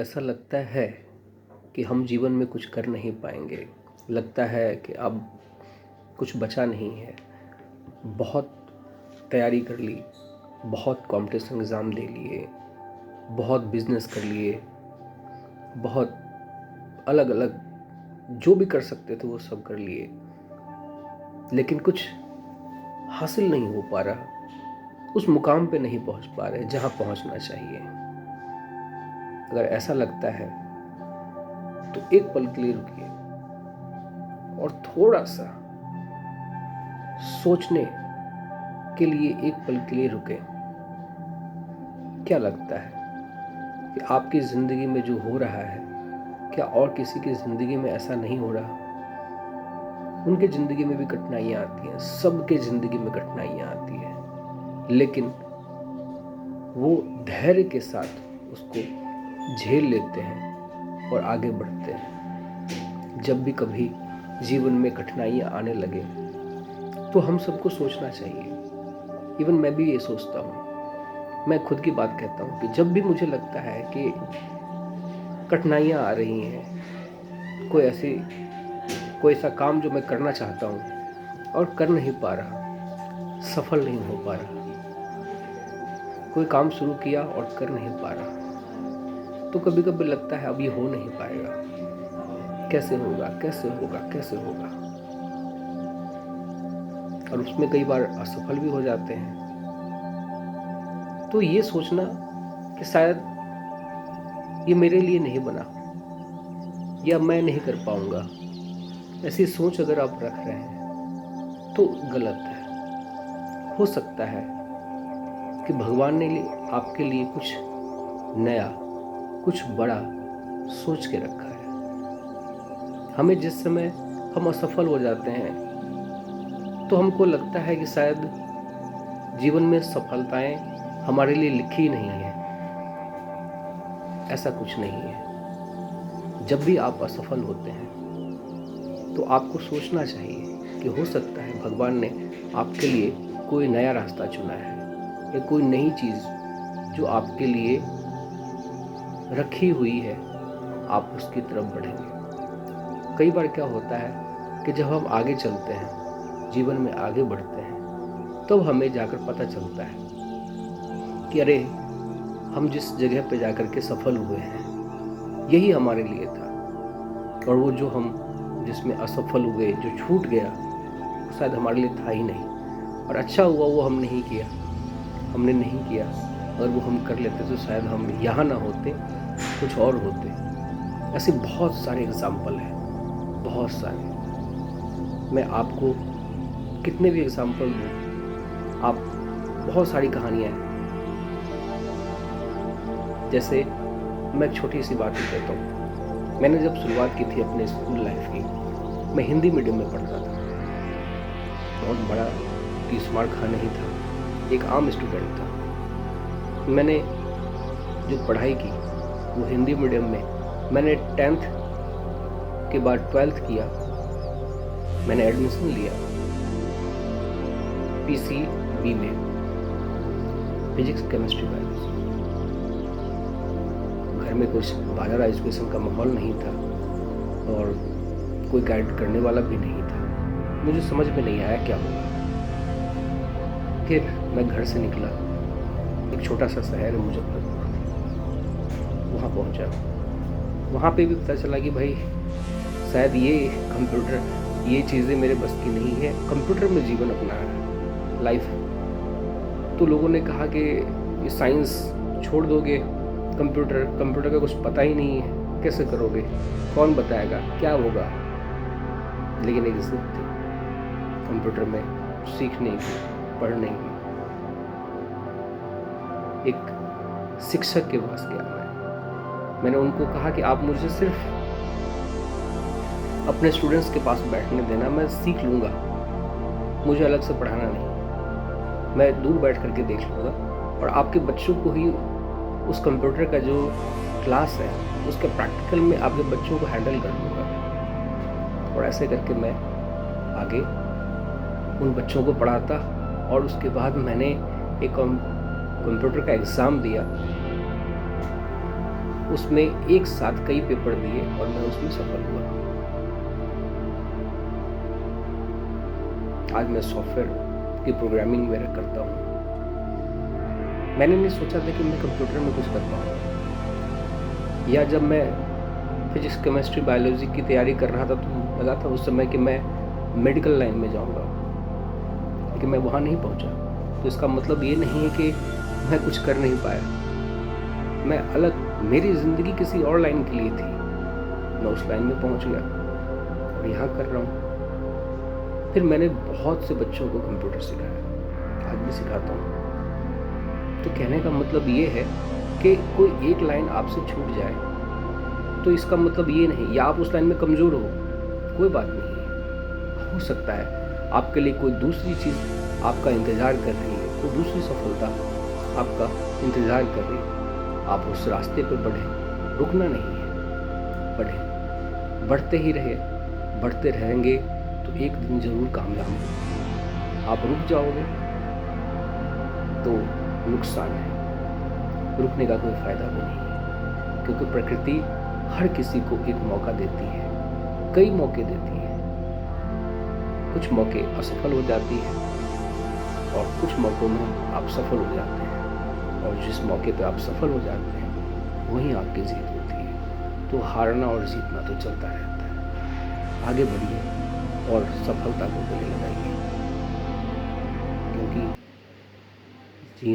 ऐसा लगता है कि हम जीवन में कुछ कर नहीं पाएंगे। लगता है कि अब कुछ बचा नहीं है। बहुत तैयारी कर ली, बहुत कॉम्पिटिशन एग्ज़ाम दे लिए, बहुत बिजनेस कर लिए, बहुत अलग अलग जो भी कर सकते थे वो सब कर लिए, लेकिन कुछ हासिल नहीं हो पा रहा। उस मुकाम पे नहीं पहुंच पा रहे जहां पहुंचना चाहिए। अगर ऐसा लगता है तो एक पल के लिए रुकिए और थोड़ा सा सोचने के लिए एक पल के लिए रुके। क्या लगता है कि आपकी ज़िंदगी में जो हो रहा है, क्या और किसी की ज़िंदगी में ऐसा नहीं हो रहा? उनके ज़िंदगी में भी कठिनाइयाँ आती हैं, सबके ज़िंदगी में कठिनाइयाँ आती हैं, लेकिन वो धैर्य के साथ उसको झेल लेते हैं और आगे बढ़ते हैं। जब भी कभी जीवन में कठिनाइयाँ आने लगे तो हम सबको सोचना चाहिए। इवन मैं भी ये सोचता हूँ, मैं खुद की बात कहता हूँ कि जब भी मुझे लगता है कि कठिनाइयाँ आ रही हैं, कोई ऐसा काम जो मैं करना चाहता हूँ और कर नहीं पा रहा, सफल नहीं हो पा रहा, कोई काम शुरू किया और कर नहीं पा रहा, तो कभी कभी लगता है अब ये हो नहीं पाएगा। कैसे होगा, कैसे होगा, कैसे होगा? और उसमें कई बार असफल भी हो जाते हैं। तो ये सोचना कि शायद ये मेरे लिए नहीं बना या मैं नहीं कर पाऊंगा, ऐसी सोच अगर आप रख रहे हैं तो गलत है। हो सकता है कि भगवान ने आपके लिए कुछ नया, कुछ बड़ा सोच के रखा है। हमें जिस समय हम असफल हो जाते हैं तो हमको लगता है कि शायद जीवन में सफलताएं हमारे लिए लिखी नहीं है। ऐसा कुछ नहीं है। जब भी आप असफल होते हैं तो आपको सोचना चाहिए कि हो सकता है भगवान ने आपके लिए कोई नया रास्ता चुना है या कोई नई चीज़ जो आपके लिए रखी हुई है, आप उसकी तरफ बढ़ेंगे। कई बार क्या होता है कि जब हम आगे चलते हैं, जीवन में आगे बढ़ते हैं, तब हमें जाकर पता चलता है कि अरे, हम जिस जगह पे जाकर के सफल हुए हैं यही हमारे लिए था, और वो जो हम जिसमें असफल हुए, जो छूट गया, वो शायद हमारे लिए था ही नहीं। और अच्छा हुआ वो हमने नहीं किया। अगर वो हम कर लेते तो शायद हम यहाँ ना होते, कुछ और होते। ऐसे बहुत सारे एग्जाम्पल हैं, बहुत सारे। मैं आपको कितने भी एग्जाम्पल दूँ, आप बहुत सारी कहानियाँ हैं। जैसे मैं एक छोटी सी बात ही कहता हूँ। मैंने जब शुरुआत की थी अपने स्कूल लाइफ की, मैं हिंदी मीडियम में पढ़ता था। बहुत बड़ा स्मार्ट खा नहीं था, एक आम स्टूडेंट था। मैंने जो पढ़ाई की वो हिंदी मीडियम में। मैंने 10th के बाद 12th किया। मैंने एडमिशन लिया PCB में, फिजिक्स केमिस्ट्री बायोलॉजी। घर में कुछ बाजार एजुकेशन का माहौल नहीं था और कोई गाइड करने वाला भी नहीं था। मुझे समझ में नहीं आया क्या होगा। फिर मैं घर से निकला, एक छोटा सा शहर है मुजफ्फरपुर, वहाँ पहुँचा। वहाँ पे भी पता चला कि भाई शायद ये कंप्यूटर, ये चीज़ें मेरे बस की नहीं है। कंप्यूटर में जीवन अपना लाइफ। तो लोगों ने कहा कि ये साइंस छोड़ दोगे, कंप्यूटर का कुछ पता ही नहीं है, कैसे करोगे, कौन बताएगा, क्या होगा? लेकिन एक जिद थी कंप्यूटर में सीखने की, पढ़ने की। एक शिक्षक के पास गया मैंने उनको कहा कि आप मुझे सिर्फ अपने स्टूडेंट्स के पास बैठने देना, मैं सीख लूँगा, मुझे अलग से पढ़ाना नहीं, मैं दूर बैठ करके देख लूँगा और आपके बच्चों को ही उस कंप्यूटर का जो क्लास है उसके प्रैक्टिकल में आपके बच्चों को हैंडल कर लूँगा। और ऐसे करके मैं आगे उन बच्चों को पढ़ाता। और उसके बाद मैंने एक कंप्यूटर का एग्ज़ाम दिया उसमें एक साथ कई पेपर दिए और मैं उसमें सफल हुआ। आज मैं सॉफ्टवेयर की प्रोग्रामिंग वगैरह करता हूँ। मैंने नहीं सोचा था कि मैं कंप्यूटर में कुछ कर पाऊँगा, या जब मैं फिजिक्स, केमिस्ट्री, बायोलॉजी की तैयारी कर रहा था तो लगा था उस समय कि मैं मेडिकल लाइन में जाऊँगा, लेकिन मैं वहाँ नहीं पहुँचा। तो इसका मतलब ये नहीं है कि मैं कुछ कर नहीं पाया। मैं अलग, मेरी ज़िंदगी किसी और लाइन के लिए थी, मैं उस लाइन में पहुँच गया और यहाँ कर रहा हूँ। फिर मैंने बहुत से बच्चों को कंप्यूटर सिखाया, आज भी सिखाता हूँ। तो कहने का मतलब ये है कि कोई एक लाइन आपसे छूट जाए तो इसका मतलब ये नहीं, या आप उस लाइन में कमज़ोर हो, कोई बात नहीं है। हो सकता है आपके लिए कोई दूसरी चीज़ आपका इंतज़ार कर रही है, कोई दूसरी सफलता आपका इंतज़ार कर रही है। आप उस रास्ते पर बढ़ें, रुकना नहीं है, बढ़ें, बढ़ते ही रहे, बढ़ते रहेंगे तो एक दिन ज़रूर कामयाब होंगे। आप रुक जाओगे तो नुकसान है, रुकने का कोई फ़ायदा भी नहीं है, क्योंकि प्रकृति हर किसी को एक मौका देती है, कई मौके देती है। कुछ मौके असफल हो जाती है और कुछ मौक़ों में आप सफल हो जाते हैं, और जिस मौके पे आप सफल हो जाते हैं वहीं आपकी जीत होती है। तो हारना और जीतना तो चलता रहता है। आगे बढ़िए और सफलता को गले लगाइए, क्योंकि जी